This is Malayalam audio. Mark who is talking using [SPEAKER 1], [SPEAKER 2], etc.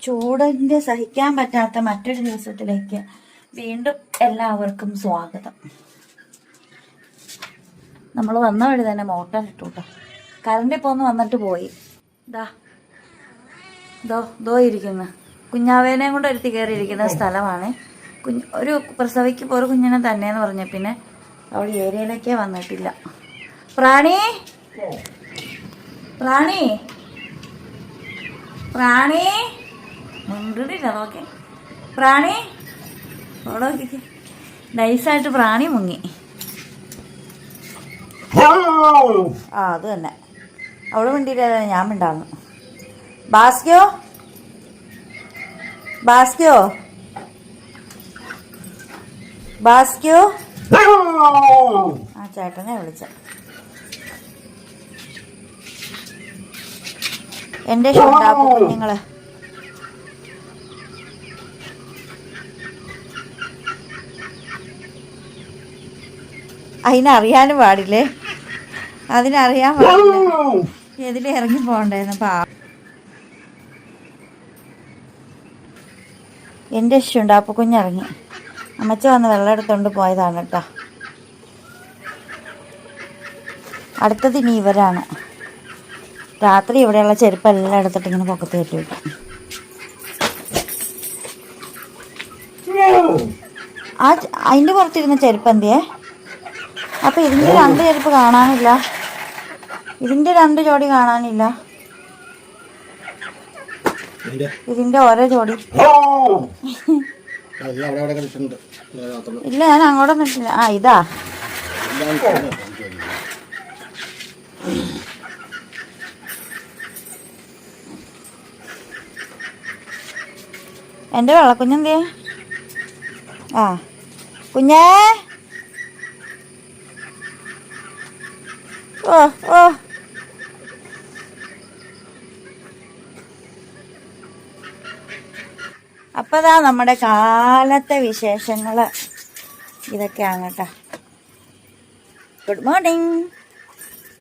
[SPEAKER 1] ചൂടിൻ്റെ സഹിക്കാൻ പറ്റാത്ത മറ്റൊരു ദിവസത്തിലേക്ക് വീണ്ടും എല്ലാവർക്കും സ്വാഗതം. നമ്മൾ വന്ന വഴി തന്നെ മോട്ടർ ഇട്ടു കേട്ടോ. കറണ്ട് ഇപ്പോൾ ഒന്ന് വന്നിട്ട് പോയി. ദോ ഇരിക്കുന്നു. കുഞ്ഞാവേനെയും കൊണ്ട് ഒരുത്തി കയറിയിരിക്കുന്ന സ്ഥലമാണ്. ഒരു പ്രസവിക്കുമ്പോൾ ഒരു കുഞ്ഞിനെ തന്നെയെന്ന് പറഞ്ഞ പിന്നെ അവിടെ ഏരിയയിലേക്കേ വന്നിട്ടില്ല. പ്രാണി പ്രാണി പ്രാണി മുണ്ടിട്ടില്ല. നോക്കെ പ്രാണി അവിടെ നോക്കിക്ക്. നൈസായിട്ട് പ്രാണി മുങ്ങി. അത് തന്നെ അവള് മിണ്ടിയില്ല, ഞാൻ മിണ്ടാന്നു. ബാസ്കോ ബാസ്കോ ബാസ്കോ ആ ചേട്ടനെ വിളിച്ച. എൻ്റെ ഷോട്ടാപ്പ് കുഞ്ഞുങ്ങള് അതിനറിയാനും പാടില്ലേ, അതിനറിയാൻ പാടില്ല. എതിലെ ഇറങ്ങി പോകണ്ടായിരുന്നു. എൻ്റെ ഷുണ്ടാപ്പ് കുഞ്ഞിറങ്ങി. അമ്മച്ച വന്ന് വെള്ളം എടുത്തുകൊണ്ട് പോയതാണ് കേട്ടോ. അടുത്തത് ഇനി ഇവരാണ്. രാത്രി ഇവിടെയുള്ള ചെരുപ്പെല്ലാം എടുത്തിട്ട് ഇങ്ങനെ പൊക്കത്ത് കയറ്റി വെക്കും. അതിൻ്റെ പുറത്തിരുന്ന ചെരുപ്പ് എന്തിയേ? അപ്പം ഇതിൻ്റെ രണ്ട് ചെരുപ്പ് കാണാനില്ല, ഇതിൻ്റെ രണ്ട് ജോഡി കാണാനില്ല, ഇതിൻ്റെ ഓരോ ജോഡി ഇല്ല. ഞാൻ അങ്ങോട്ടൊന്നും ഇട്ടില്ല. ആ ഇതാ എൻ്റെ വെള്ളക്കുഞ്ഞെന്തിയാ? ആ കുഞ്ഞേ, ഓ ഓ അപ്പോൾ ഇതാ നമ്മുടെ കാലത്തെ വിശേഷങ്ങൾ ഇതൊക്കെയാണ് കേട്ടോ. Good morning.